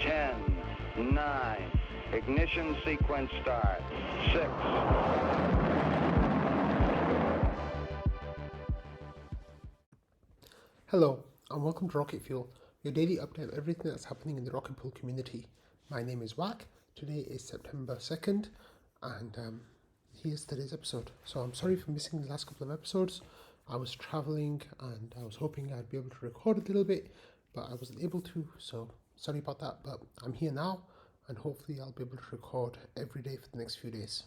10, 9, ignition sequence start. 6. Hello, and welcome to Rocket Fuel, your daily update of everything that's happening in the Rocket Pool community. My name is Wack. Today is September 2nd, and here's today's episode. So I'm sorry for missing the last couple of episodes. I was traveling and I was hoping I'd be able to record a little bit, but I wasn't able to, so sorry about that. But I'm here now, and hopefully I'll be able to record every day for the next few days.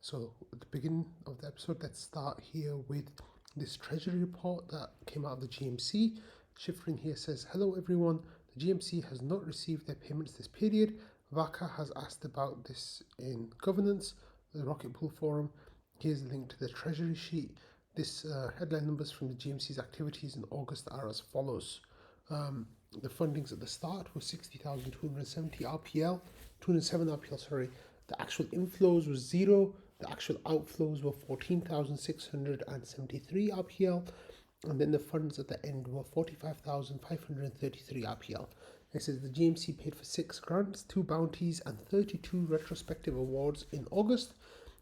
So at the beginning of the episode, let's start here with this treasury report that came out of the GMC. Shifrin here says, hello everyone, the GMC has not received their payments this period. Vaka has asked about this in governance, the Rocket Pool forum. Here's a link to the treasury sheet. This headline numbers from the GMC's activities in August are as follows. The fundings at the start were 60,270 RPL, 207 RPL, sorry. The actual inflows was 0. The actual outflows were 14,673 RPL, and then the funds at the end were 45,533 RPL. It says the GMC paid for 6 grants, 2 bounties, and 32 retrospective awards in August.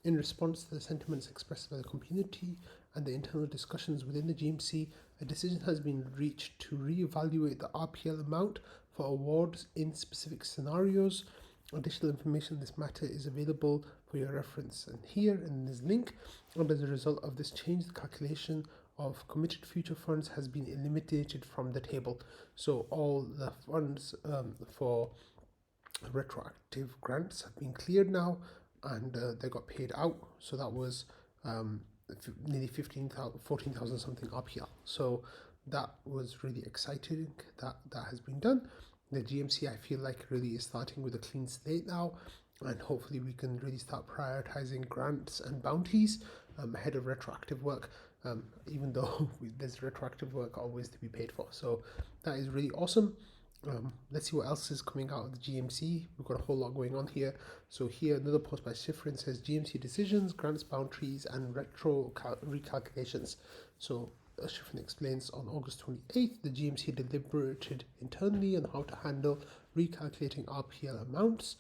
In response to the sentiments expressed by the community and the internal discussions within the GMC, a decision has been reached to re-evaluate the RPL amount for awards in specific scenarios. Additional information on this matter is available for your reference and here in this link. And as a result of this change, the calculation of committed future funds has been eliminated from the table. So all the funds for retroactive grants have been cleared now, and they got paid out. So that was nearly 14,000 something RPL. So that was really exciting that has been done. The GMC, I feel like, really is starting with a clean slate now, and hopefully we can really start prioritizing grants and bounties ahead of retroactive work, even though there's retroactive work always to be paid for. So that is really awesome. Let's see what else is coming out of the GMC. We've got a whole lot going on here. So here, another post by Shifrin says GMC decisions, grants, boundaries, and retro recalculations. So Shifrin explains on August 28th, the GMC deliberated internally on how to handle recalculating RPL amounts.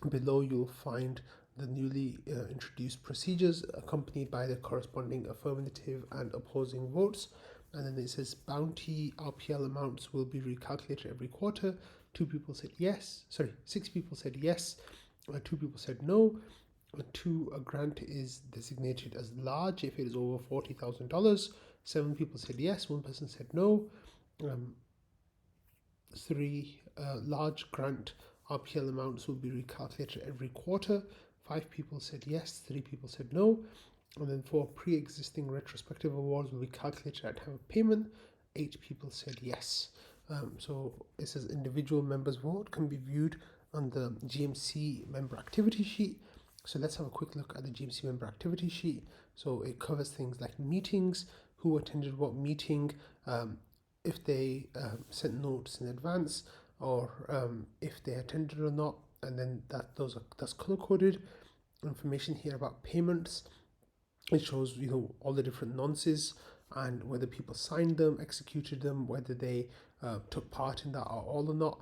Below you'll find the newly introduced procedures accompanied by the corresponding affirmative and opposing votes. And then it says bounty RPL amounts will be recalculated every quarter. 6 people said yes, 2 people said no. 2, a grant is designated as large if it is over $40,000. 7 people said yes, 1 person said no. 3, large grant RPL amounts will be recalculated every quarter. 5 people said yes, 3 people said no. And then 4, pre-existing retrospective awards will be calculated at time of payment. 8 people said yes. So it says individual members' vote can be viewed on the GMC member activity sheet. So let's have a quick look at the GMC member activity sheet. So it covers things like meetings, who attended what meeting, if they sent notes in advance, or if they attended or not, and then that's color coded. Information here about payments. It shows all the different nonces and whether people signed them, executed them, whether they took part in that or all or not.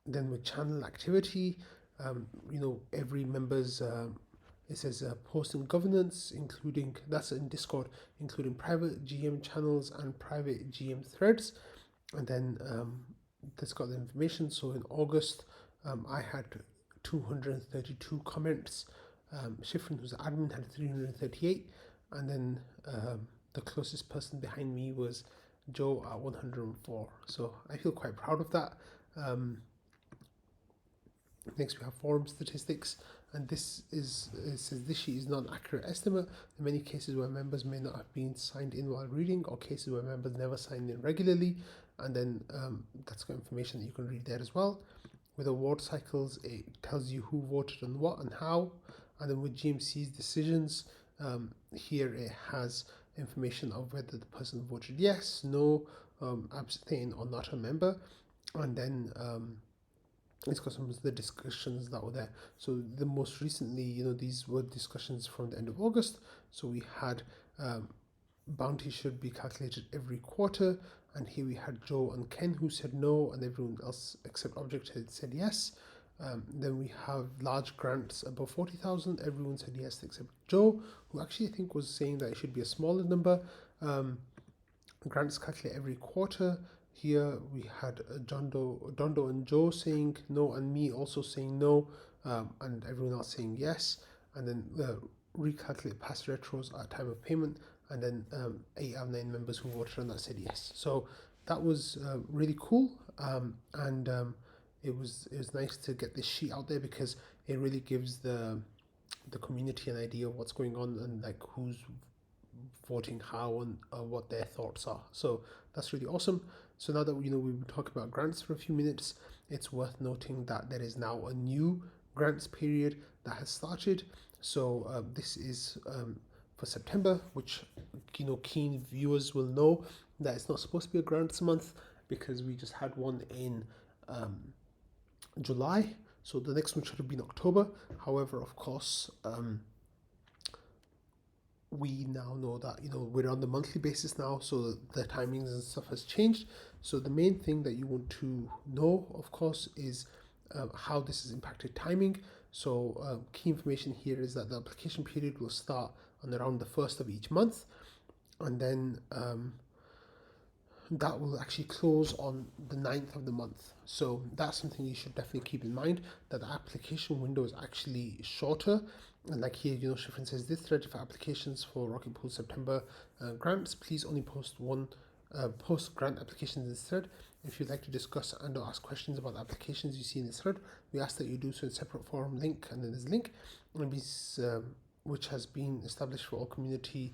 Then with channel activity, every member's it says posting governance, including, that's in Discord, including private GM channels and private GM threads. And then that's got the information. So in August, I had 232 comments. Shifrin, who's the admin, had 338. And then the closest person behind me was Joe at 104. So I feel quite proud of that. Next, we have forum statistics, and it says this sheet is not an accurate estimate. In many cases where members may not have been signed in while reading, or cases where members never signed in regularly, and then that's got information that you can read there as well. With award cycles, it tells you who voted on what and how, and then with GMC's decisions, here it has information of whether the person voted yes, no, abstain, or not a member, and then it's got some of the discussions that were there. So the most recently, these were discussions from the end of August. So we had bounty should be calculated every quarter, And here we had Joe and Ken who said no, and everyone else except Object had said yes. Then we have large grants above 40,000. Everyone said yes except Joe, who actually I think was saying that it should be a smaller number. Grants calculate every quarter. Here we had Dondo and Joe saying no, and me also saying no, and everyone else saying yes. And then recalculate past retros at time of payment, and then 8 out of 9 members who voted on that said yes. So that was really cool, and it was nice to get this sheet out there because it really gives the community an idea of what's going on and like who's voting how and what their thoughts are. So that's really awesome. So now that we were talking about grants for a few minutes, it's worth noting that there is now a new grants period that has started. So this is for September, which keen viewers will know that it's not supposed to be a grants month because we just had one in July. So the next one should have been October. However, of course, we now know that we're on the monthly basis now, so the timings and stuff has changed. So the main thing that you want to know, of course, is how this has impacted timing. So key information here is that the application period will start on around the 1st of each month, and then that will actually close on the 9th of the month. So that's something you should definitely keep in mind, that the application window is actually shorter. And like here, Shifrin says, this thread for applications for Rocket Pool September grants, please only post grant applications in this thread. If you'd like to discuss and or ask questions about the applications you see in this thread, we ask that you do so in a separate forum link, and then there's a link which has been established for all community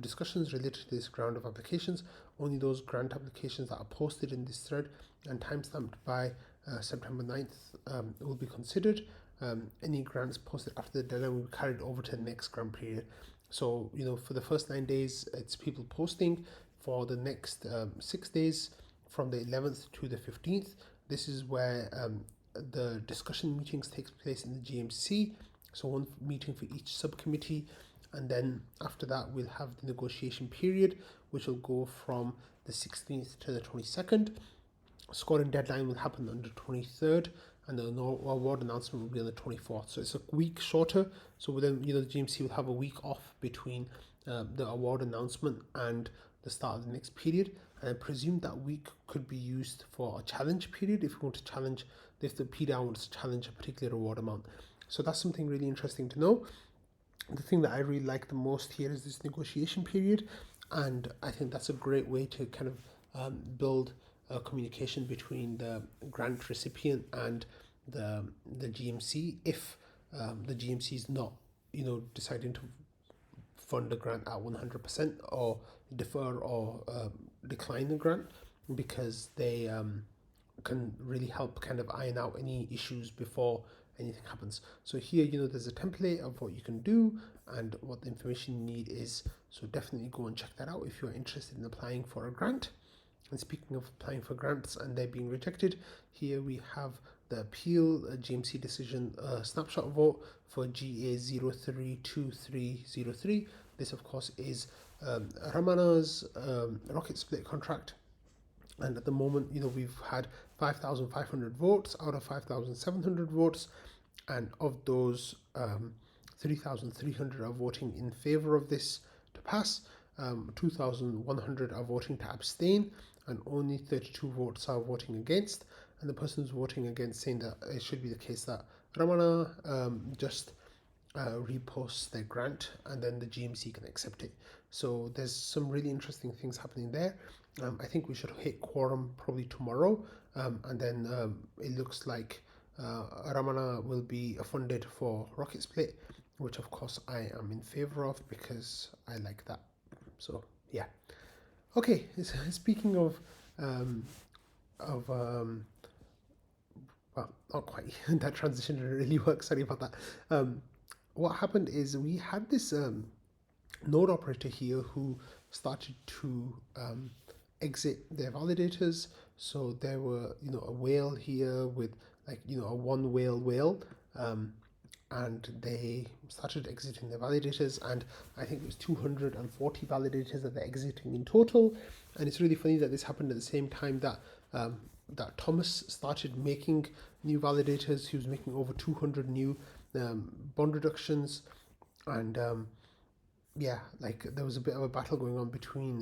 discussions related to this round of applications. Only those grant applications that are posted in this thread and timestamped by September 9th will be considered. Any grants posted after the deadline will be carried over to the next grant period. So, for the first 9 days, it's people posting. For the next 6 days, from the 11th to the 15th, this is where the discussion meetings takes place in the GMC. So one meeting for each subcommittee. And then after that, we'll have the negotiation period, which will go from the 16th to the 22nd. Scoring deadline will happen on the 23rd, and the award announcement will be on the 24th. So it's a week shorter. So then, the GMC will have a week off between the award announcement and the start of the next period. And I presume that week could be used for a challenge period if you want to challenge, if the PDAO wants to challenge a particular award amount. So that's something really interesting to know. The thing that I really like the most here is this negotiation period, and I think that's a great way to kind of build a communication between the grant recipient and the GMC if the GMC is not deciding to fund the grant at 100% or defer or decline the grant, because they can really help kind of iron out any issues before anything happens. So here, there's a template of what you can do and what the information you need is. So definitely go and check that out if you're interested in applying for a grant. And speaking of applying for grants and they're being rejected, here we have the appeal GMC decision snapshot vote for GA032303. This of course is Ramana's rocket split contract. And at the moment, we've had 5,500 votes out of 5,700 votes, and of those, 3,300 are voting in favor of this to pass, 2,100 are voting to abstain, and only 32 votes are voting against. And the person who's voting against saying that it should be the case that Ramana just reposts their grant and then the GMC can accept it. So there's some really interesting things happening there. I think we should hit quorum probably tomorrow, and then it looks like Ramana will be funded for Rocket Split, which of course I am in favor of because I like that. So yeah. Okay, speaking of well, not quite. That transition didn't really work. Sorry about that. What happened is we had this node operator here who started to exit their validators. So there were, a whale here with a one whale, and they started exiting their validators, and I think it was 240 validators that they're exiting in total. And it's really funny that this happened at the same time that that Thomas started making new validators. He was making over 200 new bond reductions, and yeah, like there was a bit of a battle going on between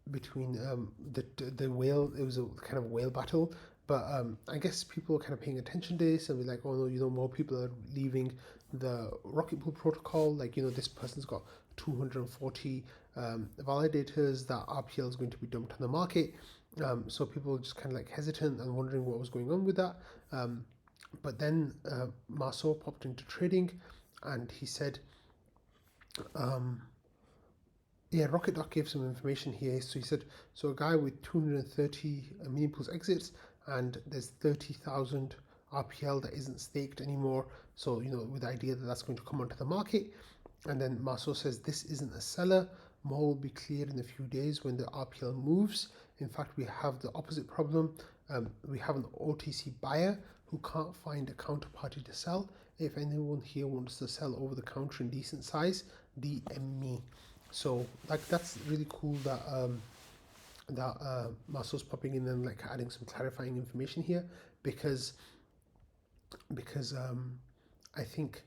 the whale. It was a kind of whale battle, but I guess people are kind of paying attention to this and be like, oh no, more people are leaving the Rocket Pool protocol. Like, this person's got 240 validators. That RPL is going to be dumped on the market. So people were just kind of like hesitant and wondering what was going on with that. But then Marceau popped into trading, and he said, yeah, Rocket Doc gave some information here. So he said, so a guy with 230 mini pools exits, and there's 30,000 RPL that isn't staked anymore. So, with the idea that that's going to come onto the market. And then Marceau says, this isn't a seller. More will be cleared in a few days when the RPL moves. In fact, we have the opposite problem. We have an OTC buyer who can't find a counterparty to sell. If anyone here wants to sell over the counter in decent size, DM me. So that's really cool that Marceau's popping in and like adding some clarifying information here, because I think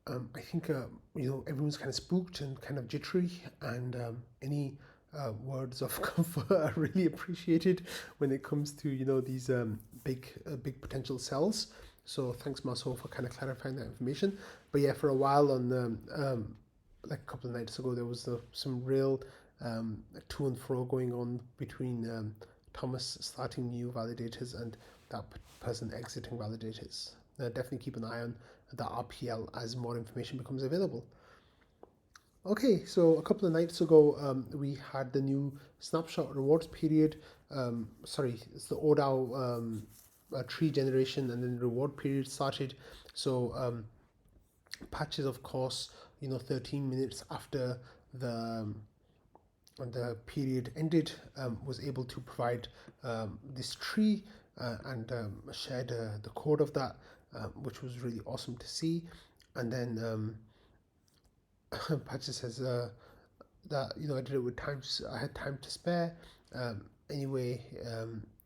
everyone's kind of spooked and kind of jittery, and any words of comfort are really appreciated when it comes to these big potential sells. So thanks, Marceau, for kind of clarifying that information. But yeah, for a while on like a couple of nights ago, there was some real to and fro going on between Thomas starting new validators and that person exiting validators. Definitely keep an eye on the RPL as more information becomes available. Okay, so a couple of nights ago, we had the new snapshot rewards period. It's the oDAO tree generation and then reward period started. So patches, of course, 13 minutes after the period ended, was able to provide this tree and shared the code of that, which was really awesome to see. And then Patches says that I did it with times. I had time to spare. Anyway,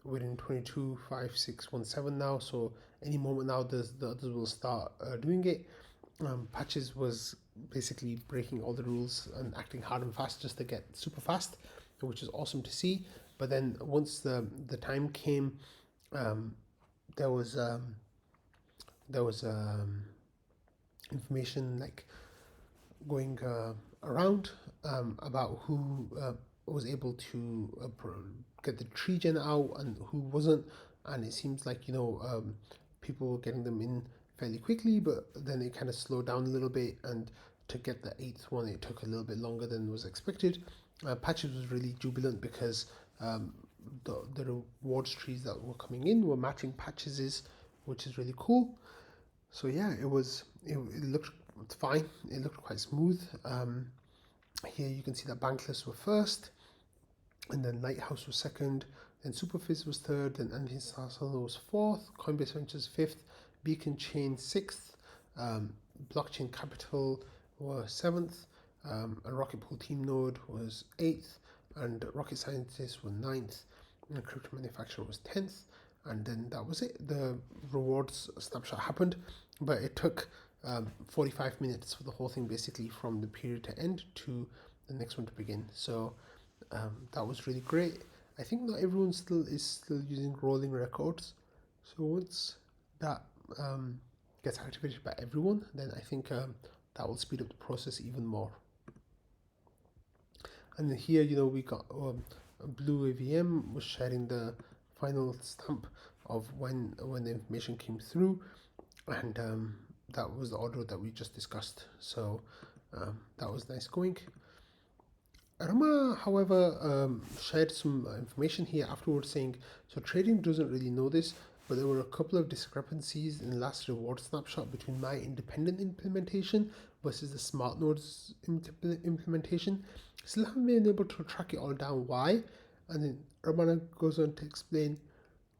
we're in 22.5617 now, so any moment now the others will start doing it. Patches was basically breaking all the rules and acting hard and fast just to get super fast, which is awesome to see. But then once the time came, there was information like going around about who was able to get the tree gen out and who wasn't, and it seems like people were getting them in fairly quickly, but then it kind of slowed down a little bit, and to get the 8th one it took a little bit longer than was expected. Patches was really jubilant because the rewards trees that were coming in were matching Patches's, which is really cool. So yeah, it looked fine. It looked quite smooth. Here you can see that Bankless were first, and then Lighthouse was second, then Superfizz was third, then Anything Solo was fourth, Coinbase Ventures fifth, Beacon Chain sixth, Blockchain Capital was seventh, and Rocket Pool Team Node was eighth, and Rocket Scientist was ninth, and Crypto Manufacturer was 10th. And then that was it. The rewards snapshot happened, but it took 45 minutes for the whole thing, basically from the period to end to the next one to begin. So that was really great. I think not everyone is still using rolling records. So once that gets activated by everyone, then I think that will speed up the process even more. And then here, we got Blue AVM was sharing the final stamp of when the information came through, and that was the order that we just discussed. So that was nice going. Ramana, however, shared some information here afterwards saying, so trading doesn't really know this, but there were a couple of discrepancies in the last reward snapshot between my independent implementation versus the smart nodes implementation. Still haven't been able to track it all down why. And then Ramana goes on to explain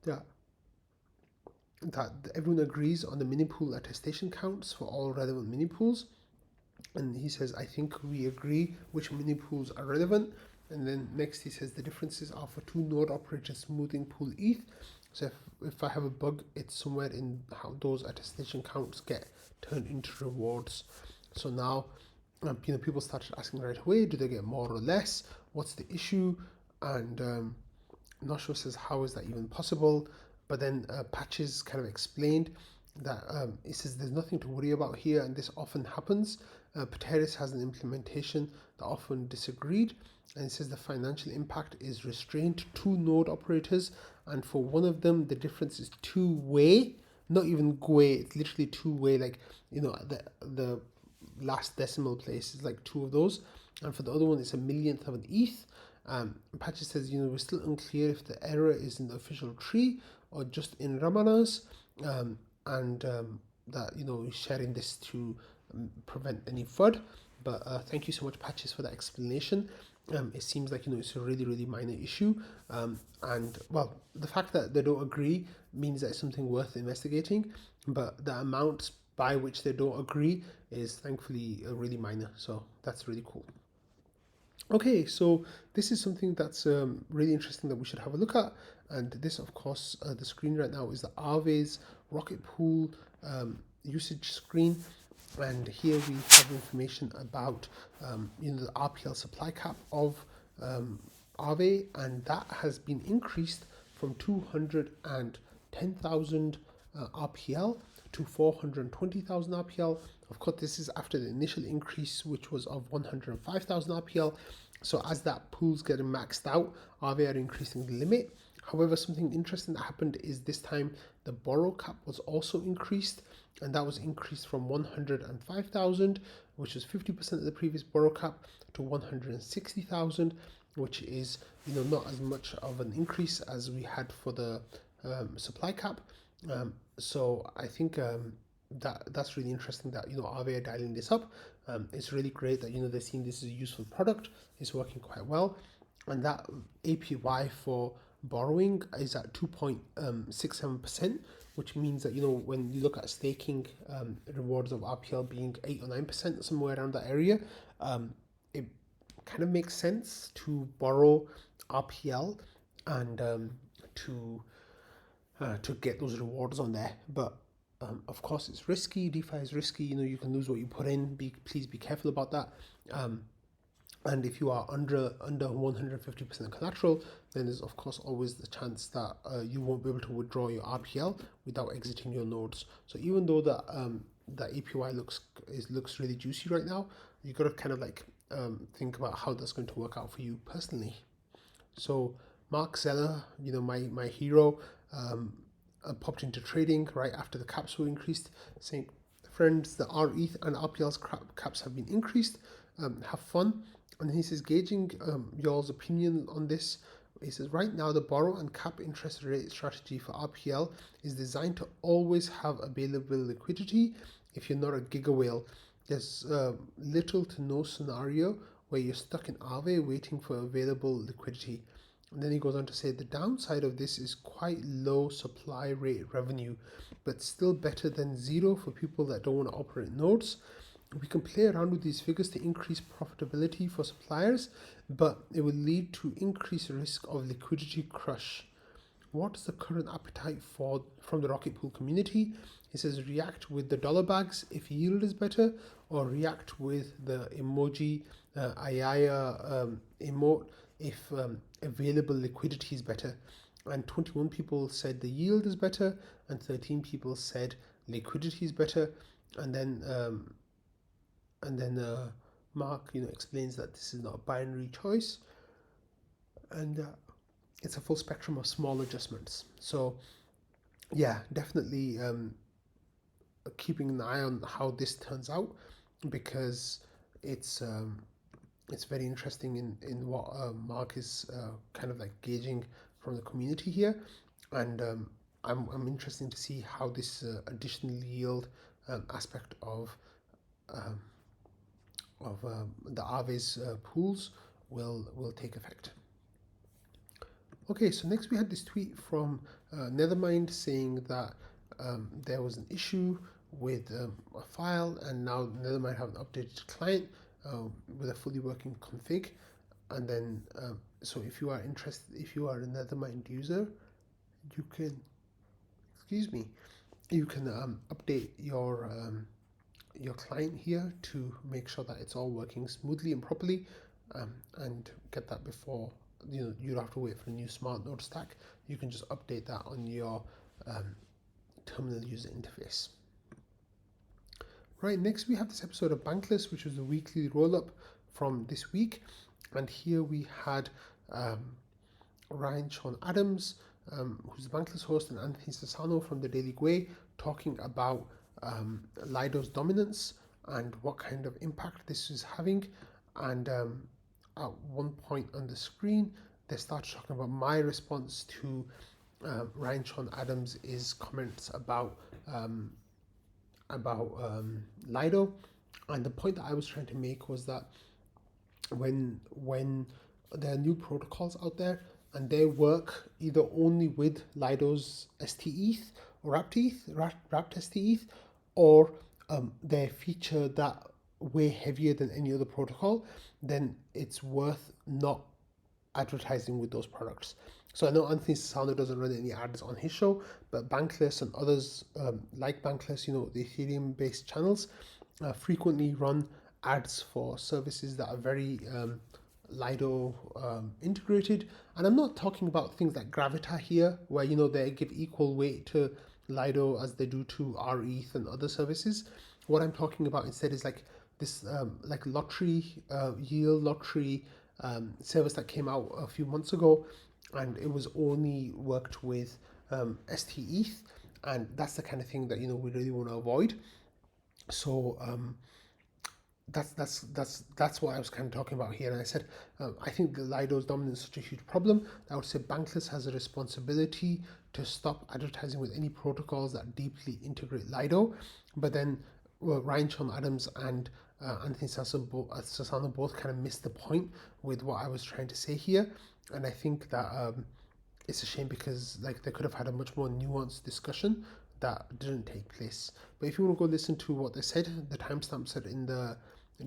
that everyone agrees on the mini pool attestation counts for all relevant mini pools, And he says, I think we agree which mini pools are relevant. And then next he says the differences are for two node operators smoothing pool ETH. So if I have a bug, it's somewhere in how those attestation counts get turned into rewards. So now, people started asking right away, do they get more or less? What's the issue? And Noshua says, how is that even possible? But then Patches kind of explained that he says there's nothing to worry about here, and this often happens. Pateris has an implementation that often disagreed, and it says the financial impact is restrained to two node operators, and for one of them the difference is two-way, not even gway, it's literally two-way, like the last decimal place is like two of those, and for the other one it's a millionth of an ETH. Patches says, we're still unclear if the error is in the official tree or just in Ramana's, and that he's sharing this to prevent any FUD. But thank you so much, Patches, for that explanation. It seems like it's a really minor issue, and well, the fact that they don't agree means that it's something worth investigating. But the amount by which they don't agree is thankfully really minor, so that's really cool. Okay, so this is something that's really interesting that we should have a look at. And this, of course, the screen right now is the Aave's Rocket Pool usage screen. And here we have information about the RPL supply cap of Aave, and that has been increased from 210,000 RPL to 420,000 RPL. Of course, this is after the initial increase, which was of 105,000 RPL. So as that pool's getting maxed out, Aave are increasing the limit. However, something interesting that happened is this time the borrow cap was also increased, and that was increased from 105,000, which was 50% of the previous borrow cap, to 160,000, which is not as much of an increase as we had for the supply cap. So I think that's really interesting that Aave are dialing this up. It's really great that they're seeing this as a useful product. It's working quite well, and that APY for borrowing is at 2.67%, which means that when you look at staking rewards of RPL being 8 or 9%, somewhere around that area, it kind of makes sense to borrow RPL and to get those rewards on there. But of course, it's risky. DeFi is risky. You can lose what you put in. Please be careful about that. And if you are under 150% collateral, then there's of course always the chance that you won't be able to withdraw your RPL without exiting your nodes. So even though that APY looks really juicy right now, you got to kind of think about how that's going to work out for you personally. So Mark Zeller, my hero, popped into trading right after the caps were increased, saying, friends, the RETH and RPL's caps have been increased. Have fun. And he says, gauging y'all's opinion on this, he says, right now the borrow and cap interest rate strategy for RPL is designed to always have available liquidity. If you're not a giga whale, there's little to no scenario where you're stuck in Aave waiting for available liquidity. And then he goes on to say the downside of this is quite low supply rate revenue, but still better than zero for people that don't want to operate nodes. We can play around with these figures to increase profitability for suppliers, but it will lead to increased risk of liquidity crush. What is the current appetite from the Rocket Pool community? It says react with the dollar bags if yield is better, or react with the emoji Ayaya emote if available liquidity is better. And 21 people said the yield is better, and 13 people said liquidity is better. And then Mark explains that this is not a binary choice, and it's a full spectrum of small adjustments. So yeah, definitely keeping an eye on how this turns out, because it's very interesting in what Mark is kind of gauging from the community here, and I'm interested to see how this additional yield aspect of the Aave's pools will take effect. Okay, so next we had this tweet from Nethermind saying that there was an issue with a file, and now Nethermind have an updated client with a fully working config. And then so if you are interested, if you are a Nethermind user, you can, excuse me, you can update your client here to make sure that it's all working smoothly and properly, and get that before you don't have to wait for a new smart node stack. You can just update that on your terminal user interface. Right, next we have this episode of Bankless, which was the weekly roll-up from this week, and here we had Ryan Sean Adams, who's the Bankless host, and Anthony Sassano from the Daily Gwei, talking about Lido's dominance and what kind of impact this is having. And at one point on the screen, they start talking about my response to Ryan Sean Adams' comments about Lido. And the point that I was trying to make was that when there are new protocols out there and they work either only with Lido's STETH or wrapped STETH, or they feature that way heavier than any other protocol, then it's worth not advertising with those products. So I know Anthony Sassano doesn't run any ads on his show, but Bankless and others like Bankless, the Ethereum-based channels, frequently run ads for services that are very Lido integrated. And I'm not talking about things like Gravita here, where they give equal weight to Lido as they do to RETH and other services. What I'm talking about instead is like this like lottery yield lottery service that came out a few months ago, and it was only worked with STETH, and that's the kind of thing that we really want to avoid. So that's what I was kind of talking about here. And I said I think the Lido's dominance is such a huge problem. I would say Bankless has a responsibility to stop advertising with any protocols that deeply integrate Lido. But then Ryan Sean Adams and Anthony Sassano both kind of missed the point with what I was trying to say here. And I think that it's a shame, because they could have had a much more nuanced discussion that didn't take place. But if you want to go listen to what they said, the timestamp said in the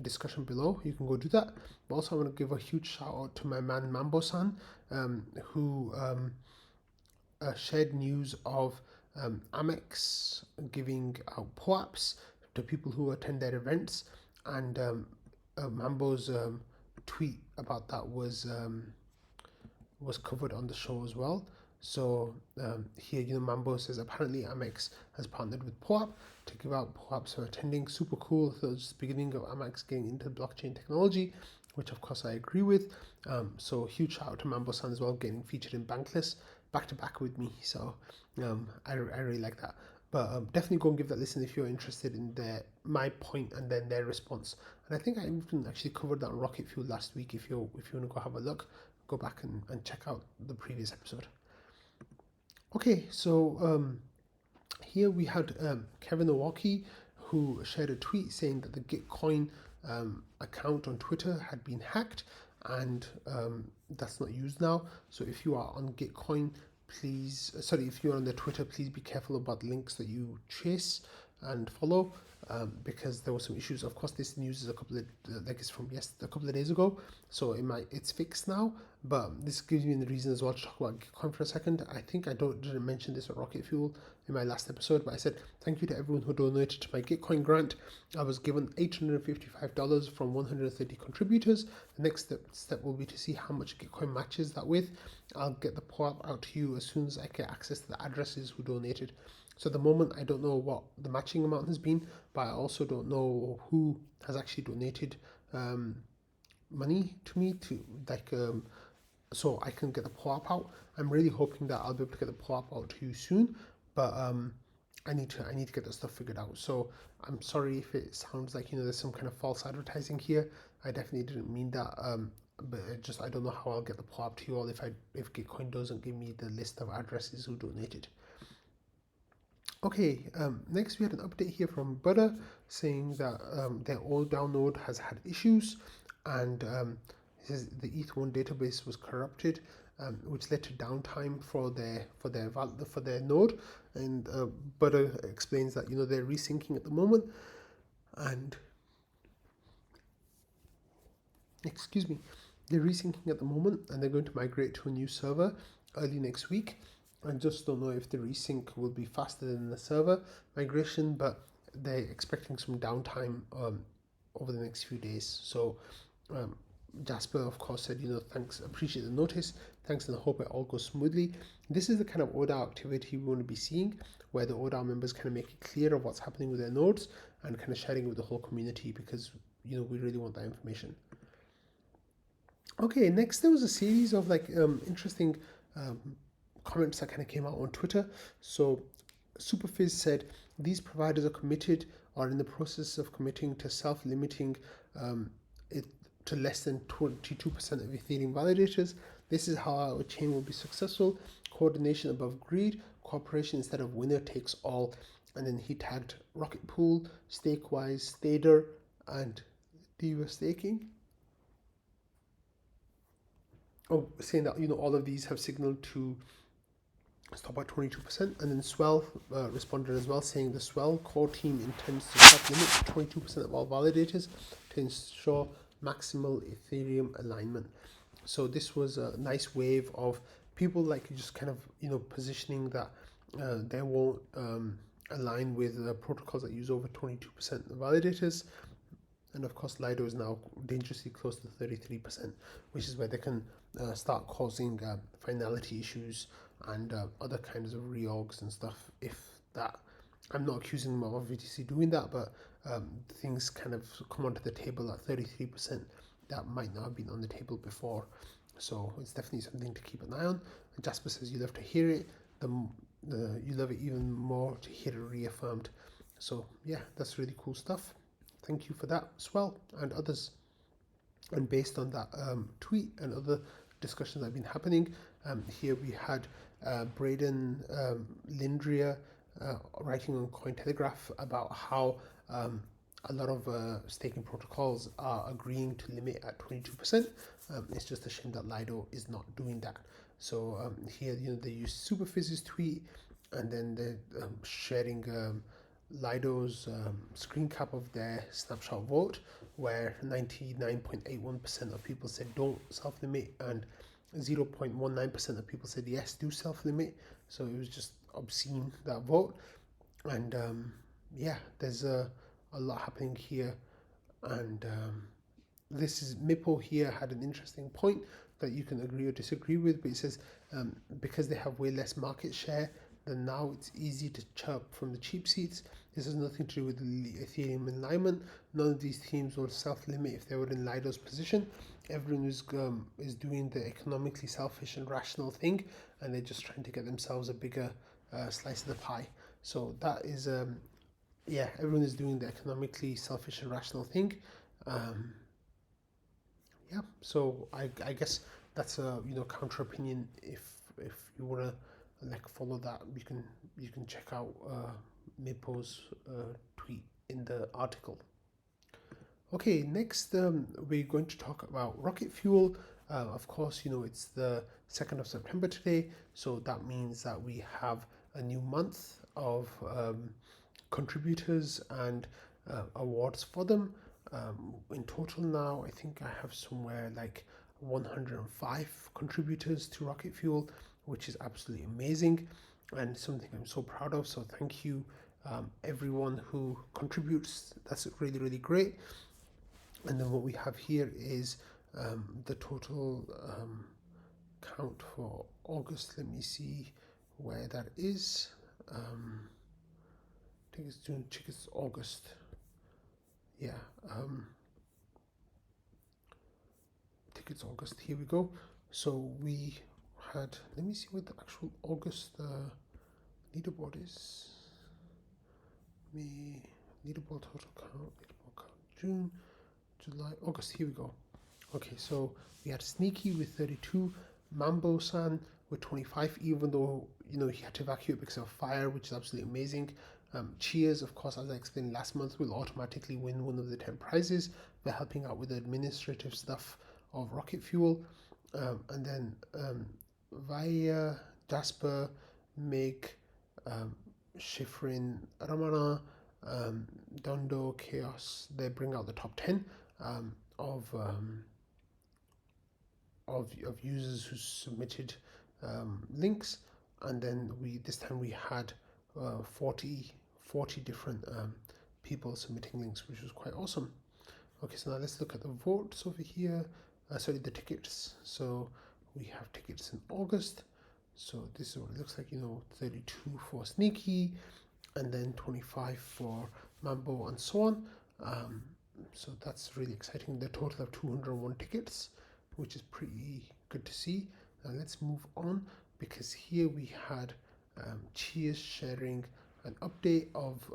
discussion below, you can go do that. But also I want to give a huge shout out to my man Mambo-san, who shared news of Amex giving out POAPs to people who attend their events, and Mambo's tweet about that was covered on the show as well. So here, Mambo says apparently Amex has partnered with POAP to give out POAPs for attending. Super cool. So it's the beginning of Amex getting into blockchain technology, which of course I agree with. So huge shout out to Mambo-san as well, getting featured in Bankless back to back with me. So I really like that. But definitely go and give that a listen if you're interested in my point and then their response. And I think I even actually covered that on Rocket Fuel last week. If you want to go have a look, go back and check out the previous episode. Okay, so here we had Kevin Owaki, who shared a tweet saying that the Gitcoin account on Twitter had been hacked, and that's not used now. So if you are on Gitcoin, if you're on their Twitter, please be careful about links that you chase and follow, because there were some issues. Of course, this news is a couple of days ago, so it's fixed now. But this gives me the reason as well to talk about Gitcoin for a second. I think I didn't mention this at Rocket Fuel in my last episode, but I said thank you to everyone who donated to my Gitcoin grant. I was given $855 from 130 contributors. The next step will be to see how much Gitcoin matches that with. I'll get the POAP out to you as soon as I get access to the addresses who donated. So at the moment, I don't know what the matching amount has been, but I also don't know who has actually donated money to me so I can get the POAP out. I'm really hoping that I'll be able to get the POAP out to you soon, but I need to get that stuff figured out. So I'm sorry if it sounds like there's some kind of false advertising here. I definitely didn't mean that. But I don't know how I'll get the POAP to you all if Gitcoin doesn't give me the list of addresses who donated. Okay, next we had an update here from Butter saying that their oDAO node has had issues, and it says the ETH1 database was corrupted. which led to downtime for their node. And Butter explains that they're resyncing at the moment, and excuse me, they're resyncing at the moment, and they're going to migrate to a new server early next week. I just don't know if the resync will be faster than the server migration, but they're expecting some downtime over the next few days. So Jasper, of course, said, thanks, appreciate the notice, thanks, and I hope it all goes smoothly. This is the kind of oDAO activity we want to be seeing, where the oDAO members kind of make it clear of what's happening with their nodes and kind of sharing it with the whole community, because we really want that information. Okay, next there was a series of interesting comments that kind of came out on Twitter. So Superfizz said these providers are committed or in the process of committing to self-limiting it to less than 22% of Ethereum validators. This is how our chain will be successful. Coordination above greed, cooperation instead of winner takes all. And then he tagged Rocket Pool, Stakewise, Stader, and Diva Staking. Saying that all of these have signaled to stop at 22%, and then Swell responded as well, saying the Swell core team intends to self-limit to 22% of all validators to ensure maximal Ethereum alignment. So this was a nice wave of people just kind of positioning that they won't align with protocols that use over 22% of validators. And of course, Lido is now dangerously close to 33%, which is where they can start causing finality issues and other kinds of reorgs and stuff. If that, I'm not accusing them of obviously doing that, but things kind of come onto the table at 33% that might not have been on the table before. So it's definitely something to keep an eye on. And Jasper says you love to hear it. You love it even more to hear it reaffirmed. So yeah, that's really cool stuff. Thank you for that, Swell, and others. And based on that tweet and other discussions that have been happening, here we had Braden Lindria writing on Cointelegraph about how a lot of staking protocols are agreeing to limit at 22%. It's just a shame that Lido is not doing that. So here, they use Superfizz's tweet, and then they're sharing Lido's screen cap of their snapshot vote, where 99.81% of people said don't self-limit and 0.19% of people said yes, do self-limit. So it was just obscene, that vote. And yeah, there's a lot happening here. And this is Mippo here had an interesting point that you can agree or disagree with, but it says because they have way less market share, then now it's easy to chirp from the cheap seats. This has nothing to do with the Ethereum alignment. None of these teams will self-limit if they were in Lido's position. Everyone is doing the economically selfish and rational thing, and they're just trying to get themselves a bigger slice of the pie. So that is, yeah, everyone is doing the economically selfish and rational thing. Yeah, so I guess that's a counter opinion. If you wanna follow that, you can check out Mippo's tweet in the article. Okay, next we're going to talk about rocket fuel. Of course, it's the 2nd of September today, so that means that we have a new month of contributors and awards for them. In total now, I think I have somewhere 105 contributors to Rocket Fuel, which is absolutely amazing and something I'm so proud of. So thank you, everyone who contributes. That's really, really great. And then what we have here is the total count for August. Let me see where that is. I think it's June, check it's August. Yeah, I think it's August. Here we go. So we had, let me see what the actual August leaderboard is. Leaderboard total count, June, July, August. Here we go. Okay, so we had Sneaky with 32, Mambo-san with 25, even though he had to evacuate because of fire, which is absolutely amazing. Cheers, of course, as I explained last month, will automatically win one of the 10 prizes by helping out with the administrative stuff of Rocket Fuel. And then Via, Jasper, Meg, Shifrin, Ramana, Dondo, Chaos. They bring out the top 10 of users who submitted links, and then this time we had 40 different people submitting links, which was quite awesome. Okay, so now let's look at the votes over here. Sorry, the tickets. So we have tickets in August. So this is what it looks like, 32 for Sneaky, and then 25 for Mambo, and so on. So that's really exciting. The total of 201 tickets, which is pretty good to see. Now let's move on, because here we had Cheers sharing an update of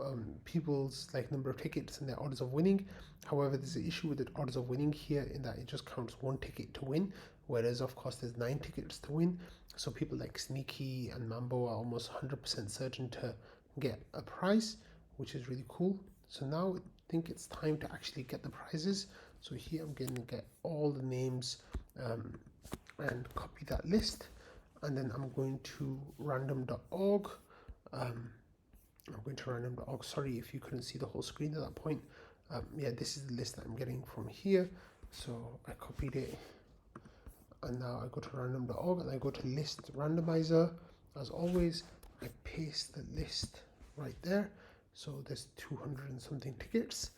people's number of tickets and their odds of winning. However, there's an issue with the odds of winning here, in that it just counts 1 ticket to win, whereas of course there's 9 tickets to win. So people like Sneaky and Mambo are almost 100% certain to get a prize, which is really cool. So now I think it's time to actually get the prizes. So here I'm going to get all the names and copy that list, and then I'm going to random.org. Sorry if you couldn't see the whole screen at that point. Yeah, this is the list that I'm getting from here. So I copied it, and now I go to random.org and I go to list randomizer. As always, I paste the list right there. So there's 200 and something tickets,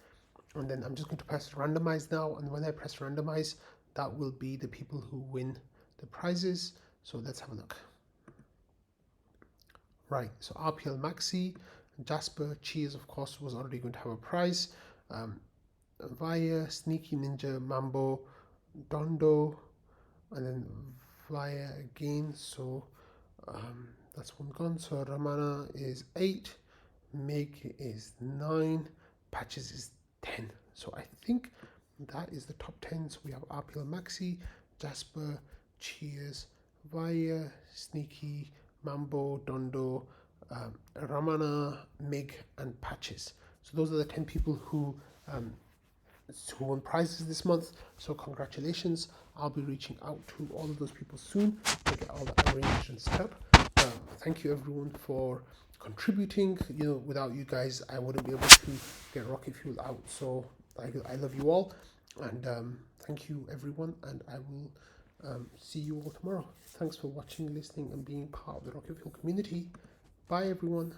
and then I'm just going to press randomize now, and when I press randomize, that will be the people who win the prizes. So let's have a look. Right, so RPL Maxi, Jasper, Cheers of course was already going to have a prize, Via, Sneaky Ninja, Mambo, Dondo, and then Via again, so that's one gone. So Ramana is 8, Meg is 9, Patches is 10. So I think that is the top 10. So we have RPL Maxi, Jasper, Cheers, Via, Sneaky, Mambo, Dondo, Ramana, Meg, and Patches. So those are the 10 people who won prizes this month. So congratulations. I'll be reaching out to all of those people soon to get all that arranged and set up. Thank you everyone for contributing. Without you guys, I wouldn't be able to get Rocket Fuel out. So I love you all, and thank you everyone, and I will see you all tomorrow. Thanks for watching, listening, and being part of the Rocket Fuel community. Bye everyone.